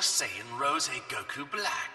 Saiyan Rose Goku Black.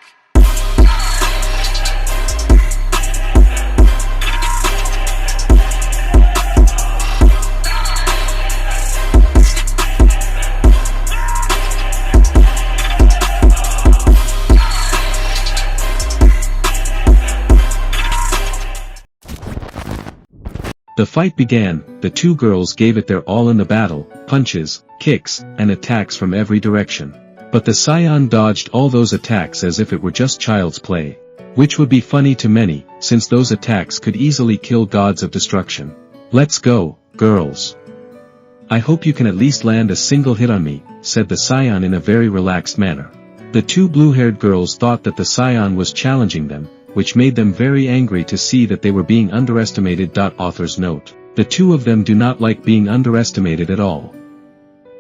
The fight began. The two girls gave it their all in the battle, punches, kicks, and attacks from every direction. But the Saiyan dodged all those attacks as if it were just child's play. Which would be funny to many, since those attacks could easily kill gods of destruction. "Let's go, girls. I hope you can at least land a single hit on me," said the Saiyan in a very relaxed manner. The two blue-haired girls thought that the Saiyan was challenging them, which made them very angry to see that they were being underestimated. Author's note: the two of them do not like being underestimated at all.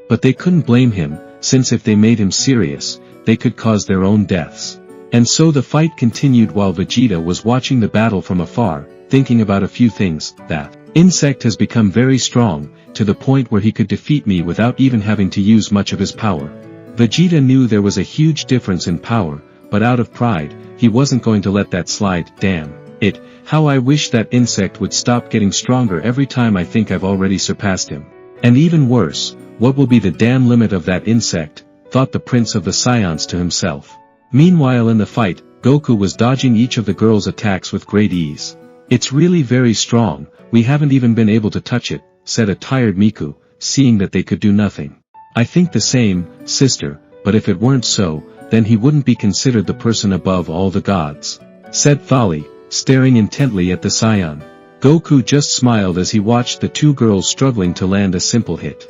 But they couldn't blame him, since if they made him serious, they could cause their own deaths. And so the fight continued while Vegeta was watching the battle from afar, thinking about a few things. That insect has become very strong, to the point where he could defeat me without even having to use much of his power. Vegeta knew there was a huge difference in power, but out of pride, he wasn't going to let that slide. Damn it, how I wish that insect would stop getting stronger every time I think I've already surpassed him. And even worse, what will be the damn limit of that insect, thought the Prince of the Saiyans to himself. Meanwhile in the fight, Goku was dodging each of the girls' attacks with great ease. "It's really very strong, we haven't even been able to touch it," said a tired Miku, seeing that they could do nothing. "I think the same, sister, but if it weren't so, then he wouldn't be considered the person above all the gods," said Thali, staring intently at the Saiyan. Goku just smiled as he watched the two girls struggling to land a simple hit.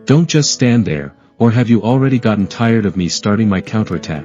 "Don't just stand there, or have you already gotten tired of me starting my counterattack?"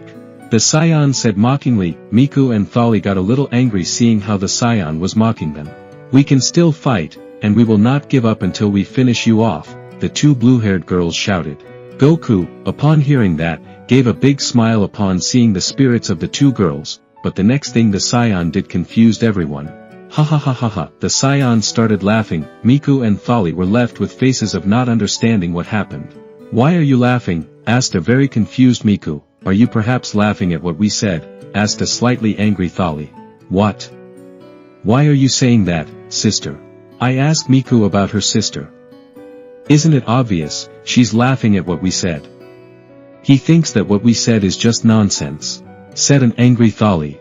the Saiyan said mockingly. Miku and Thali got a little angry seeing how the Saiyan was mocking them. "We can still fight, and we will not give up until we finish you off," the two blue-haired girls shouted. Goku, upon hearing that, gave a big smile upon seeing the spirits of the two girls, but the next thing the Saiyan did confused everyone. "Ha ha ha ha ha." The Saiyan started laughing. Miku and Thali were left with faces of not understanding what happened. "Why are you laughing?" asked a very confused Miku. "Are you perhaps laughing at what we said?" asked a slightly angry Thali. "What? Why are you saying that, sister?" I asked Miku about her sister. "Isn't it obvious, she's laughing at what we said. He thinks that what we said is just nonsense," said an angry Thali.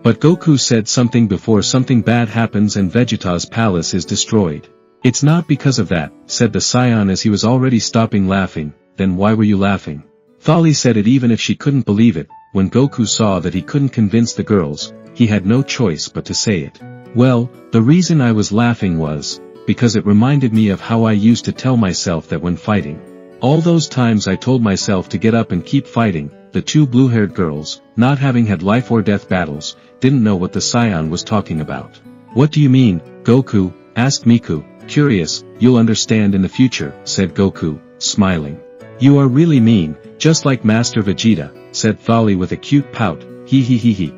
"But Goku said something before something bad happens and Vegeta's palace is destroyed. It's not because of that," said the Saiyan as he was already stopping laughing. "Then why were you laughing?" Thali said it even if she couldn't believe it. When Goku saw that he couldn't convince the girls, he had no choice but to say it. "Well, the reason I was laughing was, because it reminded me of how I used to tell myself that when fighting. All those times I told myself to get up and keep fighting." The two blue-haired girls, not having had life or death battles, didn't know what the Saiyan was talking about. "What do you mean, Goku?" asked Miku, curious. "You'll understand in the future," said Goku, smiling. "You are really mean, just like Master Vegeta," said Thali with a cute pout. He.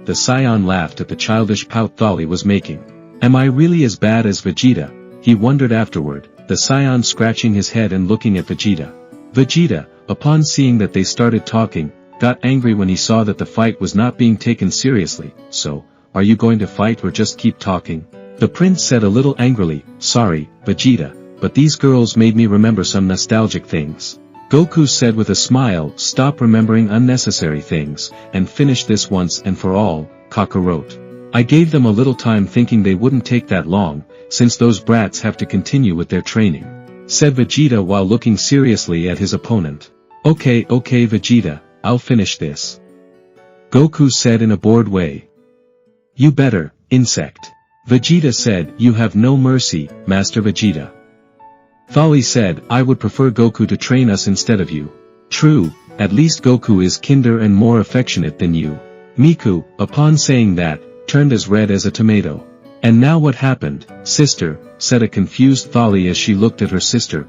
The Saiyan laughed at the childish pout Thali was making. "Am I really as bad as Vegeta?" he wondered afterward, the Saiyan scratching his head and looking at Vegeta. Vegeta, upon seeing that they started talking, got angry when he saw that the fight was not being taken seriously. "So, are you going to fight or just keep talking?" the prince said a little angrily. "Sorry, Vegeta, but these girls made me remember some nostalgic things." Goku said with a smile. "Stop remembering unnecessary things, and finish this once and for all." Kaku wrote. "I gave them a little time thinking they wouldn't take that long, since those brats have to continue with their training," said Vegeta while looking seriously at his opponent. Okay, Vegeta, I'll finish this," Goku said in a bored way. "You better, insect," Vegeta said. "You have no mercy, Master Vegeta." Thali said, "I would prefer Goku to train us instead of you." "True, at least Goku is kinder and more affectionate than you." Miku, upon saying that, turned as red as a tomato. "And now what happened, sister?" said a confused Thali as she looked at her sister.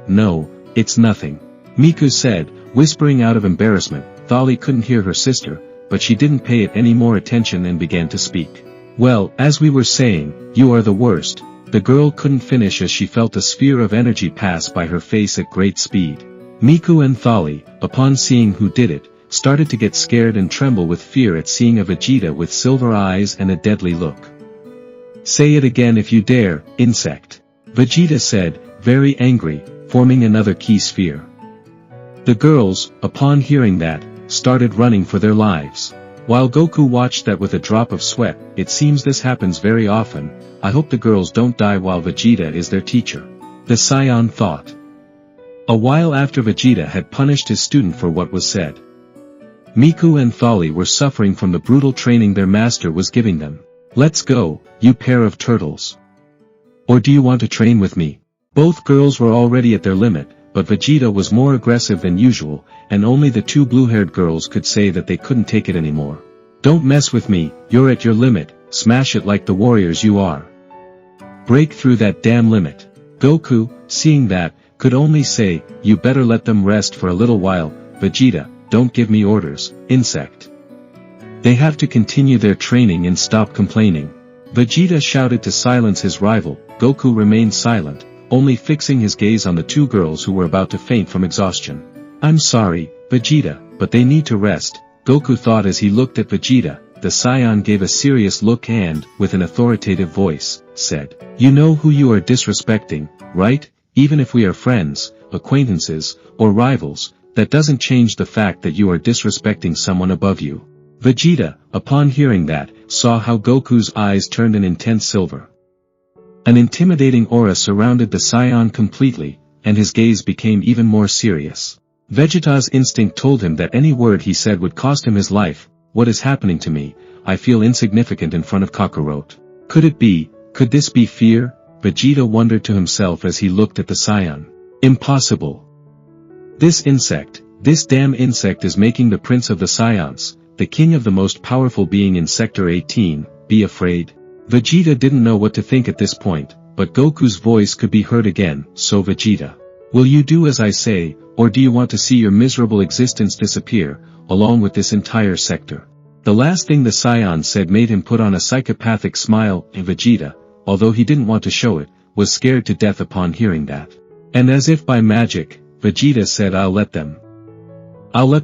No, it's nothing," Miku said, whispering out of embarrassment. Thali couldn't hear her sister, but she didn't pay it any more attention and began to speak. "Well, as we were saying, you are the worst." The girl couldn't finish as she felt a sphere of energy pass by her face at great speed. Miku and Thali, upon seeing who did it, started to get scared and tremble with fear at seeing a Vegeta with silver eyes and a deadly look. "Say it again if you dare, insect," Vegeta said, very angry, forming another key sphere. The girls, upon hearing that, started running for their lives. While Goku watched that with a drop of sweat. It seems this happens very often. I hope the girls don't die while Vegeta is their teacher, the Saiyan thought. A while after Vegeta had punished his student for what was said, Miku and Thali were suffering from the brutal training their master was giving them. "Let's go, you pair of turtles. Or do you want to train with me?" Both girls were already at their limit, but Vegeta was more aggressive than usual, and only the two blue-haired girls could say that they couldn't take it anymore. "Don't mess with me, you're at your limit, smash it like the warriors you are. Break through that damn limit." Goku, seeing that, could only say, "You better let them rest for a little while, Vegeta, don't give me orders, insect. They have to continue their training and stop complaining." Vegeta shouted to silence his rival. Goku remained silent, only fixing his gaze on the two girls who were about to faint from exhaustion. "I'm sorry, Vegeta, but they need to rest," Goku thought as he looked at Vegeta. The Saiyan gave a serious look and, with an authoritative voice, said, "You know who you are disrespecting, right? Even if we are friends, acquaintances, or rivals, that doesn't change the fact that you are disrespecting someone above you." Vegeta, upon hearing that, saw how Goku's eyes turned an intense silver. An intimidating aura surrounded the Saiyan completely, and his gaze became even more serious. Vegeta's instinct told him that any word he said would cost him his life. "What is happening to me? I feel insignificant in front of Kakarot. Could this be fear?" Vegeta wondered to himself as he looked at the Saiyan. Impossible. This damn insect is making the prince of the Saiyans, the king of the most powerful being in Sector 18, be afraid. Vegeta didn't know what to think at this point, but Goku's voice could be heard again. "So Vegeta, will you do as I say, or do you want to see your miserable existence disappear, along with this entire sector?" The last thing the Saiyan said made him put on a psychopathic smile, and Vegeta, although he didn't want to show it, was scared to death upon hearing that. And as if by magic, Vegeta said, I'll let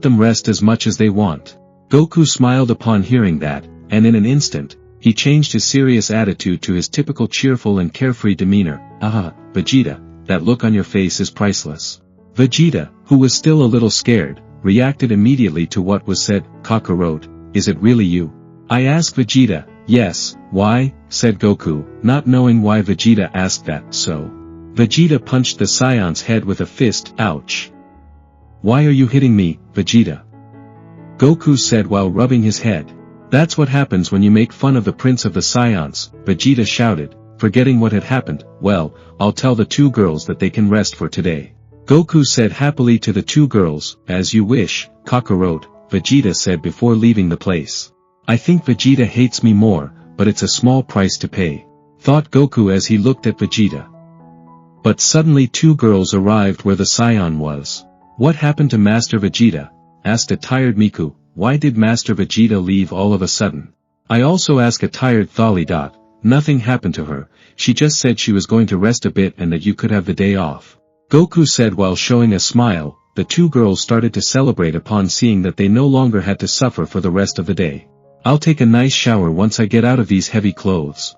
them rest as much as they want." Goku smiled upon hearing that, and in an instant, he changed his serious attitude to his typical cheerful and carefree demeanor. "Ah, Vegeta, that look on your face is priceless." Vegeta, who was still a little scared, reacted immediately to what was said. "Kakarot, is it really you?" I asked Vegeta. "Yes, why?" said Goku, not knowing why Vegeta asked that. "So." Vegeta punched the Saiyan's head with a fist. "Ouch. Why are you hitting me, Vegeta?" Goku said while rubbing his head. "That's what happens when you make fun of the prince of the Saiyans," Vegeta shouted, forgetting what had happened. "Well, I'll tell the two girls that they can rest for today." Goku said happily to the two girls, "As you wish, Kakarot," Vegeta said before leaving the place. "I think Vegeta hates me more, but it's a small price to pay," thought Goku as he looked at Vegeta. But suddenly two girls arrived where the Saiyan was. "What happened to Master Vegeta?" asked a tired Miku. "Why did Master Vegeta leave all of a sudden?" I also asked a tired Thali. "Nothing happened to her, she just said she was going to rest a bit and that you could have the day off," Goku said while showing a smile. The two girls started to celebrate upon seeing that they no longer had to suffer for the rest of the day. "I'll take a nice shower once I get out of these heavy clothes,"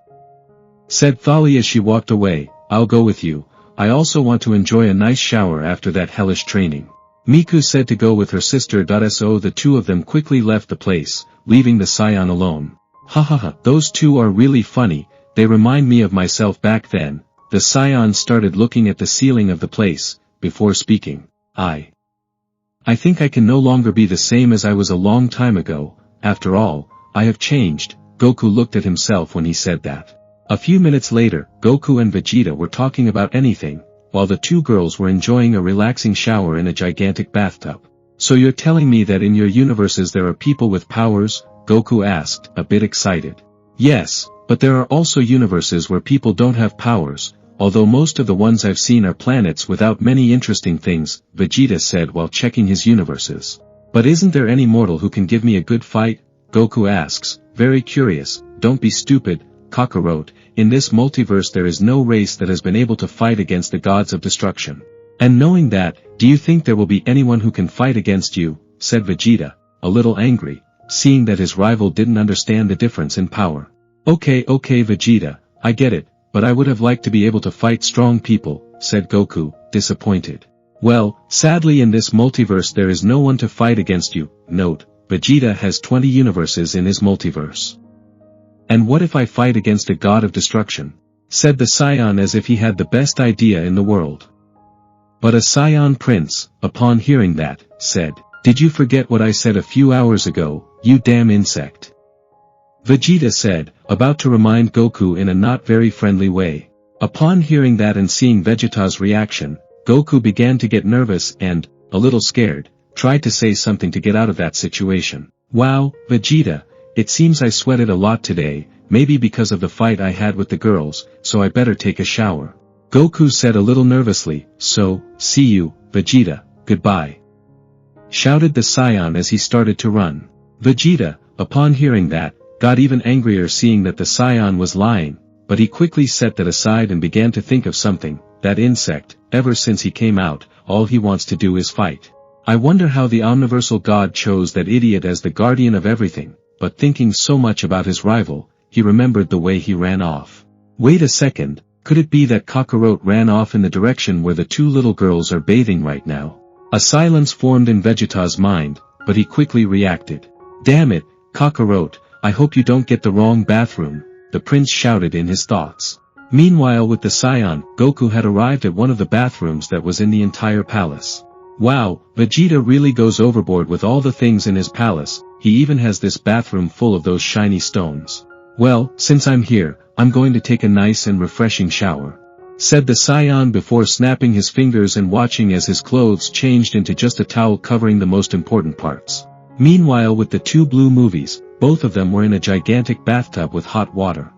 said Thali as she walked away. "I'll go with you, I also want to enjoy a nice shower after that hellish training." Miku said to go with her sister. So the two of them quickly left the place, leaving the Saiyan alone. "Ha ha ha, those two are really funny, they remind me of myself back then." The Saiyan started looking at the ceiling of the place, before speaking. I think I can no longer be the same as I was a long time ago. After all, I have changed." Goku looked at himself when he said that. A few minutes later, Goku and Vegeta were talking about anything, while the two girls were enjoying a relaxing shower in a gigantic bathtub. "So you're telling me that in your universes there are people with powers?" Goku asked, a bit excited. "Yes, but there are also universes where people don't have powers, although most of the ones I've seen are planets without many interesting things," Vegeta said while checking his universes. "But isn't there any mortal who can give me a good fight?" Goku asks, very curious. "Don't be stupid, Kakarot, in this multiverse there is no race that has been able to fight against the gods of destruction. And knowing that, do you think there will be anyone who can fight against you, said Vegeta, a little angry, seeing that his rival didn't understand the difference in power. Okay Vegeta, I get it, but I would have liked to be able to fight strong people, said Goku, disappointed. Well, sadly in this multiverse there is no one to fight against you. Note, Vegeta has 20 universes in his multiverse. And what if I fight against a god of destruction? Said the Saiyan as if he had the best idea in the world. But a Saiyan prince, upon hearing that, said, "Did you forget what I said a few hours ago, you damn insect?" Vegeta said, about to remind Goku in a not very friendly way. Upon hearing that and seeing Vegeta's reaction, Goku began to get nervous and, a little scared, tried to say something to get out of that situation. Wow, Vegeta, it seems I sweated a lot today, maybe because of the fight I had with the girls, so I better take a shower. Goku said a little nervously, so, see you, Vegeta, goodbye. Shouted the Saiyan as he started to run. Vegeta, upon hearing that, got even angrier seeing that the Saiyan was lying, but he quickly set that aside and began to think of something. That insect, ever since he came out, all he wants to do is fight. I wonder how the omniversal god chose that idiot as the guardian of everything, but thinking so much about his rival, he remembered the way he ran off. Wait a second, could it be that Kakarot ran off in the direction where the two little girls are bathing right now? A silence formed in Vegeta's mind, but he quickly reacted. Damn it, Kakarot, I hope you don't get the wrong bathroom, the prince shouted in his thoughts. Meanwhile with the Saiyan, Goku had arrived at one of the bathrooms that was in the entire palace. Wow, Vegeta really goes overboard with all the things in his palace, he even has this bathroom full of those shiny stones. Well, since I'm here, I'm going to take a nice and refreshing shower, said the Saiyan before snapping his fingers and watching as his clothes changed into just a towel covering the most important parts. Meanwhile with the two blue movies, both of them were in a gigantic bathtub with hot water.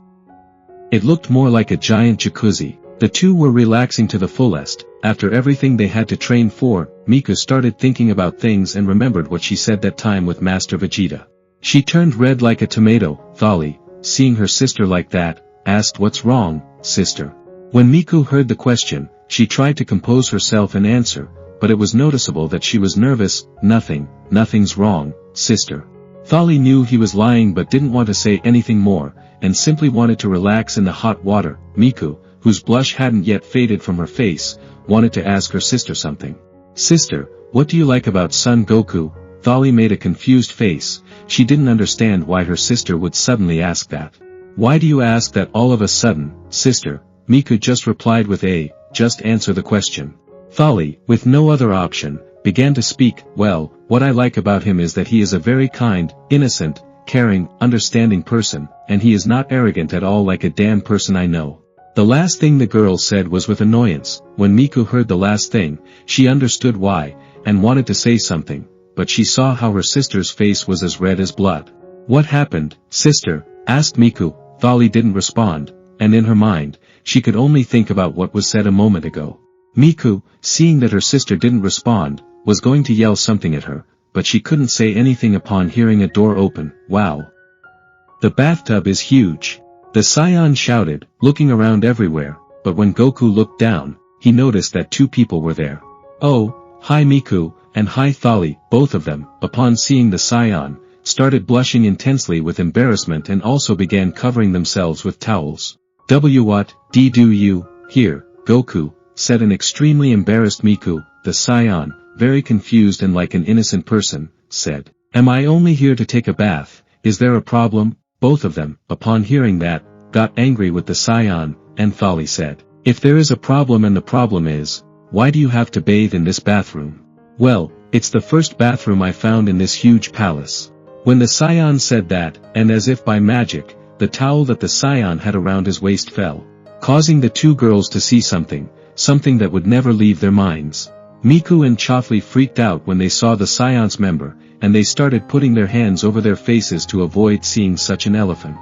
It looked more like a giant jacuzzi. The two were relaxing to the fullest. After everything they had to train for, Miku started thinking about things and remembered what she said that time with Master Vegeta. She turned red like a tomato. Thali, seeing her sister like that, asked, "What's wrong, sister?" When Miku heard the question, she tried to compose herself and answer, but it was noticeable that she was nervous. Nothing's wrong, sister. Thali knew he was lying but didn't want to say anything more, and simply wanted to relax in the hot water. Miku, whose blush hadn't yet faded from her face, wanted to ask her sister something. "Sister, what do you like about Son Goku?" Thali made a confused face. She didn't understand why her sister would suddenly ask that. "Why do you ask that all of a sudden, sister?" Miku just replied with just answer the question. Thali, with no other option, began to speak. "Well, what I like about him is that he is a very kind, innocent, caring, understanding person, and he is not arrogant at all like a damn person I know." The last thing the girl said was with annoyance. When Miku heard the last thing, she understood why, and wanted to say something, but she saw how her sister's face was as red as blood. "What happened, sister?" asked Miku. Thali didn't respond, and in her mind, she could only think about what was said a moment ago. Miku, seeing that her sister didn't respond, was going to yell something at her, but she couldn't say anything upon hearing a door open. Wow! The bathtub is huge. The Saiyan shouted, looking around everywhere, but when Goku looked down, he noticed that two people were there. "Oh, hi Miku, and hi Thali," both of them, upon seeing the Saiyan, started blushing intensely with embarrassment and also began covering themselves with towels. What do you here, Goku?" said an extremely embarrassed Miku. The Saiyan, very confused and like an innocent person, said, "Am I only here to take a bath? Is there a problem?" Both of them, upon hearing that, got angry with the Saiyan, and Thali said, "If there is a problem and the problem is, why do you have to bathe in this bathroom?" "Well, it's the first bathroom I found in this huge palace." When the Saiyan said that, and as if by magic, the towel that the Saiyan had around his waist fell, causing the two girls to see something that would never leave their minds. Miku and Chotli freaked out when they saw the Saiyan's member, and they started putting their hands over their faces to avoid seeing such an elephant.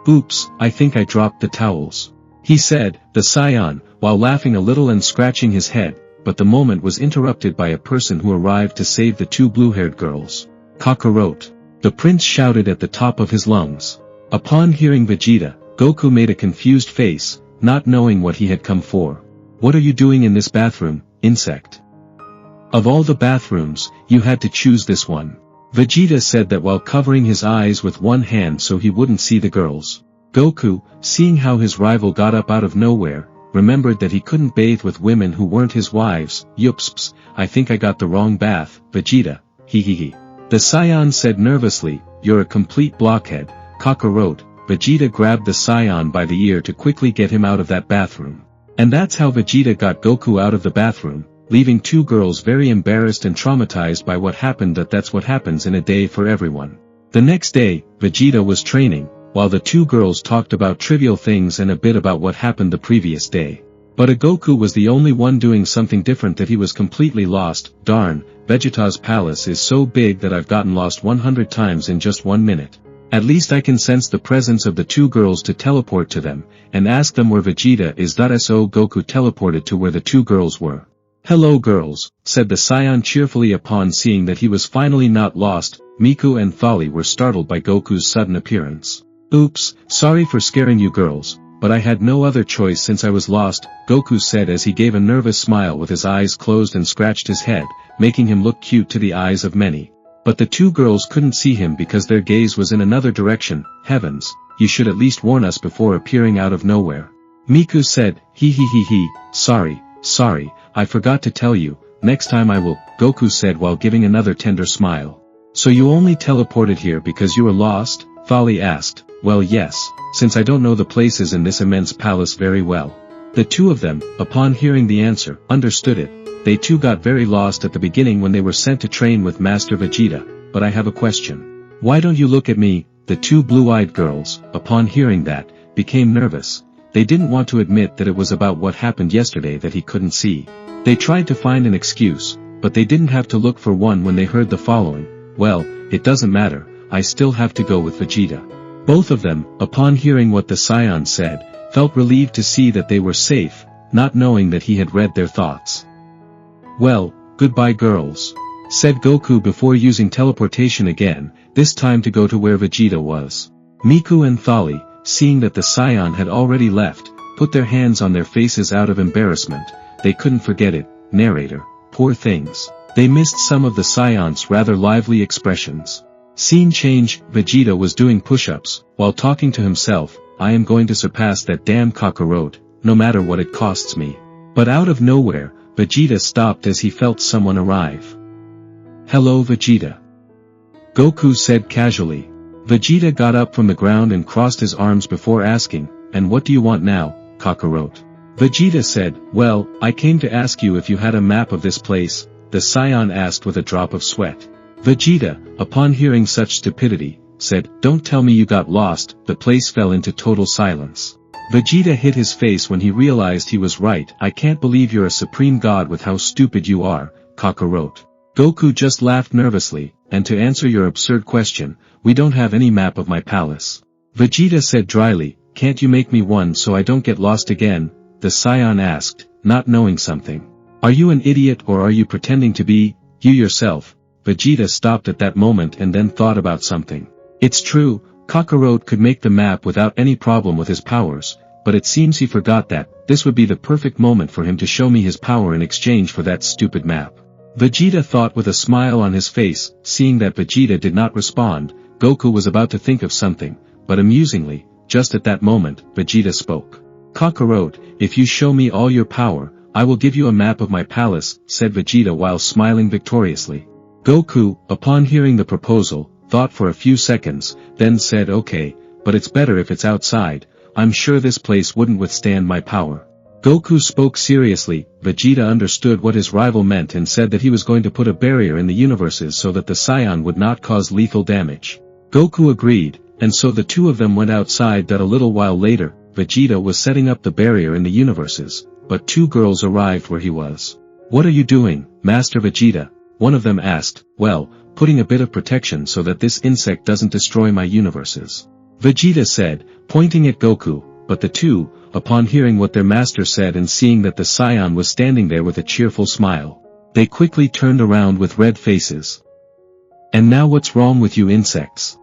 "Oops, I think I dropped the towels," he said, the Saiyan, while laughing a little and scratching his head, but the moment was interrupted by a person who arrived to save the two blue-haired girls. "Kakarot!" the prince shouted at the top of his lungs. Upon hearing Vegeta, Goku made a confused face, not knowing what he had come for. "What are you doing in this bathroom, insect. Of all the bathrooms, you had to choose this one. Vegeta said that while covering his eyes with one hand so he wouldn't see the girls. Goku, seeing how his rival got up out of nowhere, remembered that he couldn't bathe with women who weren't his wives. Yupsps, I think I got the wrong bath, Vegeta, hehehe. The Saiyan said nervously, you're a complete blockhead, Kakarot. Vegeta grabbed the Saiyan by the ear to quickly get him out of that bathroom. And that's how Vegeta got Goku out of the bathroom, leaving two girls very embarrassed and traumatized by what happened. That's what happens in a day for everyone. The next day, Vegeta was training, while the two girls talked about trivial things and a bit about what happened the previous day. But Goku was the only one doing something different, that he was completely lost. Darn, Vegeta's palace is so big that I've gotten lost 100 times in just 1 minute. At least I can sense the presence of the two girls to teleport to them, and ask them where Vegeta is. So Goku teleported to where the two girls were. Hello girls, said the Saiyan cheerfully upon seeing that he was finally not lost. Miku and Thali were startled by Goku's sudden appearance. Oops, sorry for scaring you girls, but I had no other choice since I was lost, Goku said as he gave a nervous smile with his eyes closed and scratched his head, making him look cute to the eyes of many. But the two girls couldn't see him because their gaze was in another direction. Heavens, you should at least warn us before appearing out of nowhere. Miku said, sorry, I forgot to tell you, next time I will, Goku said while giving another tender smile. So you only teleported here because you were lost? Thali asked. Well yes, since I don't know the places in this immense palace very well. The two of them, upon hearing the answer, understood it. They too got very lost at the beginning when they were sent to train with Master Vegeta, but I have a question. Why don't you look at me? The two blue-eyed girls, upon hearing that, became nervous. They didn't want to admit that it was about what happened yesterday that he couldn't see. They tried to find an excuse, but they didn't have to look for one when they heard the following. Well, it doesn't matter, I still have to go with Vegeta. Both of them, upon hearing what the Saiyan said, felt relieved to see that they were safe, not knowing that he had read their thoughts. Well, goodbye girls, said Goku before using teleportation again, this time to go to where Vegeta was. Miku and Thali, seeing that the Saiyan had already left, put their hands on their faces out of embarrassment. They couldn't forget it. Narrator, poor things. They missed some of the Saiyan's rather lively expressions. Scene change, Vegeta was doing push-ups, while talking to himself, I am going to surpass that damn Kakarot, no matter what it costs me. But out of nowhere, Vegeta stopped as he felt someone arrive. Hello Vegeta. Goku said casually. Vegeta got up from the ground and crossed his arms before asking, and what do you want now, Kakarot? Vegeta said, well, I came to ask you if you had a map of this place, the Saiyan asked with a drop of sweat. Vegeta, upon hearing such stupidity, said, don't tell me you got lost. The place fell into total silence. Vegeta hit his face when he realized he was right. I can't believe you're a supreme god with how stupid you are, Kakarot. Goku just laughed nervously, and to answer your absurd question, we don't have any map of my palace. Vegeta said dryly, can't you make me one so I don't get lost again? The Saiyan asked, not knowing something. Are you an idiot or are you pretending to be, you yourself? Vegeta stopped at that moment and then thought about something. It's true, Kakarot could make the map without any problem with his powers, but it seems he forgot that this would be the perfect moment for him to show me his power in exchange for that stupid map. Vegeta thought with a smile on his face. Seeing that Vegeta did not respond, Goku was about to think of something, but amusingly, just at that moment, Vegeta spoke. Kakarot, if you show me all your power, I will give you a map of my palace, said Vegeta while smiling victoriously. Goku, upon hearing the proposal, thought for a few seconds, then said okay, but it's better if it's outside, I'm sure this place wouldn't withstand my power. Goku spoke seriously. Vegeta understood what his rival meant and said that he was going to put a barrier in the universes so that the Saiyan would not cause lethal damage. Goku agreed, and so the two of them went outside. A little while later, Vegeta was setting up the barrier in the universes, but two girls arrived where he was. What are you doing, Master Vegeta? One of them asked. Well, putting a bit of protection so that this insect doesn't destroy my universes. Vegeta said, pointing at Goku, but the two, upon hearing what their master said and seeing that the Saiyan was standing there with a cheerful smile, they quickly turned around with red faces. And now what's wrong with you insects?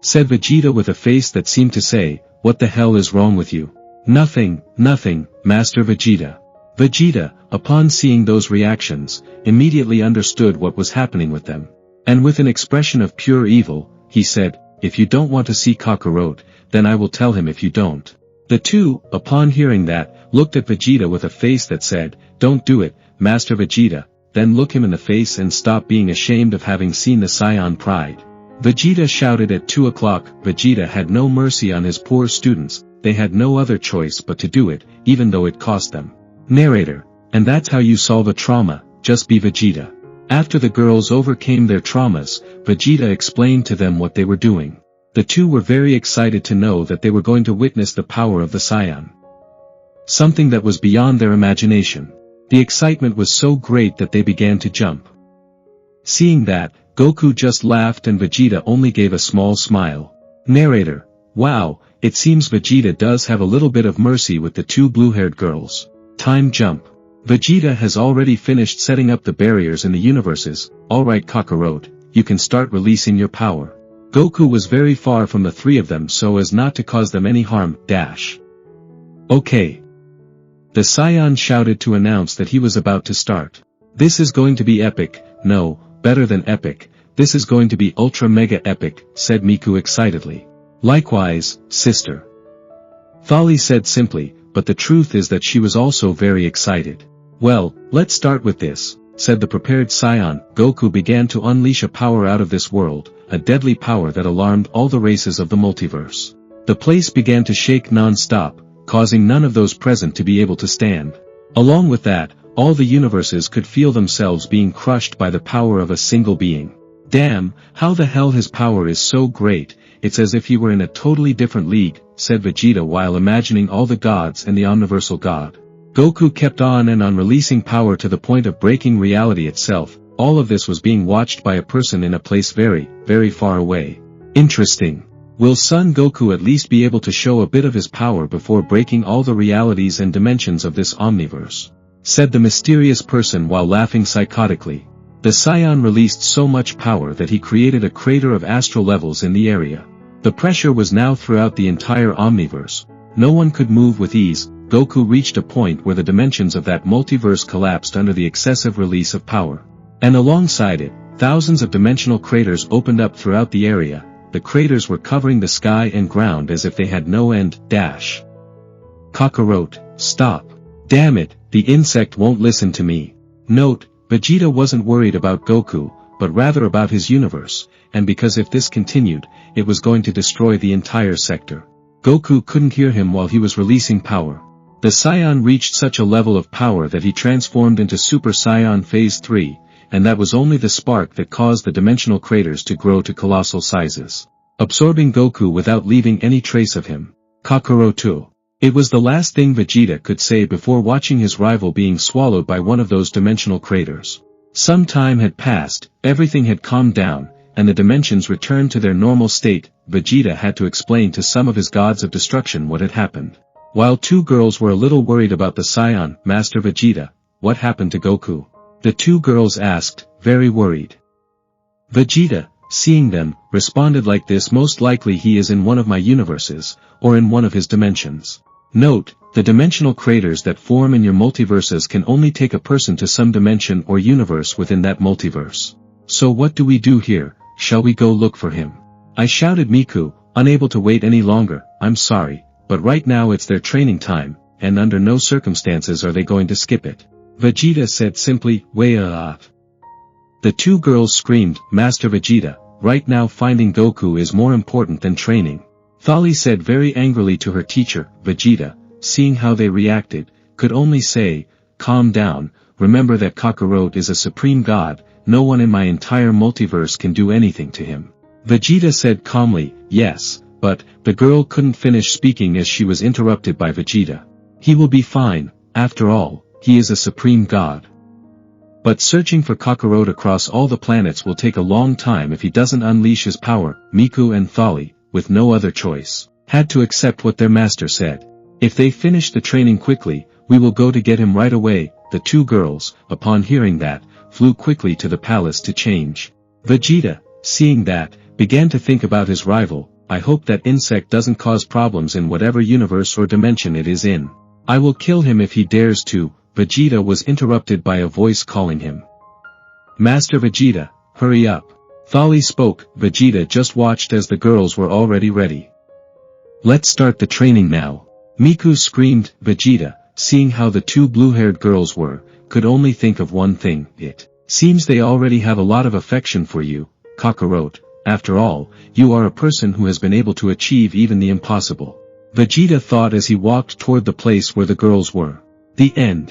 Said Vegeta with a face that seemed to say, what the hell is wrong with you? Nothing, Master Vegeta. Vegeta, upon seeing those reactions, immediately understood what was happening with them. And with an expression of pure evil, he said, "If you don't want to see Kakarot, then I will tell him if you don't." The two, upon hearing that, looked at Vegeta with a face that said, "Don't do it, Master Vegeta," then look him in the face and stop being ashamed of having seen the Saiyan pride. Vegeta shouted at 2 o'clock. Vegeta had no mercy on his poor students, they had no other choice but to do it, even though it cost them. Narrator. And that's how you solve a trauma, just be Vegeta. After the girls overcame their traumas, Vegeta explained to them what they were doing. The two were very excited to know that they were going to witness the power of the Saiyan. Something that was beyond their imagination. The excitement was so great that they began to jump. Seeing that, Goku just laughed and Vegeta only gave a small smile. Narrator. Wow, it seems Vegeta does have a little bit of mercy with the two blue-haired girls. Time jump. Vegeta has already finished setting up the barriers in the universes. Alright Kakarot, you can start releasing your power. Goku was very far from the three of them so as not to cause them any harm. Okay. The Saiyan shouted to announce that he was about to start. This is going to be epic, no, better than epic, this is going to be ultra mega epic, said Miku excitedly. Likewise, sister. Thali said simply, but the truth is that she was also very excited. Well, let's start with this, said the prepared Saiyan. Goku began to unleash a power out of this world, a deadly power that alarmed all the races of the multiverse. The place began to shake non-stop, causing none of those present to be able to stand. Along with that, all the universes could feel themselves being crushed by the power of a single being. Damn, how the hell his power is so great, it's as if he were in a totally different league, said Vegeta while imagining all the gods and the omniversal god. Goku kept on and on releasing power to the point of breaking reality itself. All of this was being watched by a person in a place very, very far away. Interesting. Will Son Goku at least be able to show a bit of his power before breaking all the realities and dimensions of this omniverse? Said the mysterious person while laughing psychotically. The Saiyan released so much power that he created a crater of astral levels in the area. The pressure was now throughout the entire omniverse. No one could move with ease. Goku reached a point where the dimensions of that multiverse collapsed under the excessive release of power. And alongside it, thousands of dimensional craters opened up throughout the area. The craters were covering the sky and ground as if they had no end. Kakarot, stop. Damn it, the insect won't listen to me. Note, Vegeta wasn't worried about Goku, but rather about his universe, and because if this continued, it was going to destroy the entire sector. Goku couldn't hear him while he was releasing power. The Saiyan reached such a level of power that he transformed into Super Saiyan Phase 3, and that was only the spark that caused the dimensional craters to grow to colossal sizes, absorbing Goku without leaving any trace of him. Kakarot. It was the last thing Vegeta could say before watching his rival being swallowed by one of those dimensional craters. Some time had passed, everything had calmed down, and the dimensions returned to their normal state. Vegeta had to explain to some of his gods of destruction what had happened. While two girls were a little worried about the Saiyan, Master Vegeta, what happened to Goku? The two girls asked, very worried. Vegeta, seeing them, responded like this: most likely he is in one of my universes, or in one of his dimensions. Note, the dimensional craters that form in your multiverses can only take a person to some dimension or universe within that multiverse. So what do we do here? Shall we go look for him? I shouted Miku, unable to wait any longer. I'm sorry, but right now it's their training time, and under no circumstances are they going to skip it. Vegeta said simply, way off. The two girls screamed, Master Vegeta, right now finding Goku is more important than training. Thali said very angrily to her teacher. Vegeta, seeing how they reacted, could only say, calm down, remember that Kakarot is a supreme god, no one in my entire multiverse can do anything to him. Vegeta said calmly, yes, but, the girl couldn't finish speaking as she was interrupted by Vegeta. He will be fine, after all, he is a supreme god. But searching for Kakarot across all the planets will take a long time if he doesn't unleash his power. Miku and Thali, with no other choice, had to accept what their master said. If they finish the training quickly, we will go to get him right away. The two girls, upon hearing that, flew quickly to the palace to change. Vegeta, seeing that, began to think about his rival. I hope that insect doesn't cause problems in whatever universe or dimension it is in. I will kill him if he dares to. Vegeta was interrupted by a voice calling him. Master Vegeta, hurry up. Thali spoke. Vegeta just watched as the girls were already ready. Let's start the training now. Miku screamed. Vegeta, seeing how the two blue-haired girls were, could only think of one thing. It seems they already have a lot of affection for you, Kakarot. After all, you are a person who has been able to achieve even the impossible. Vegeta thought as he walked toward the place where the girls were. The end.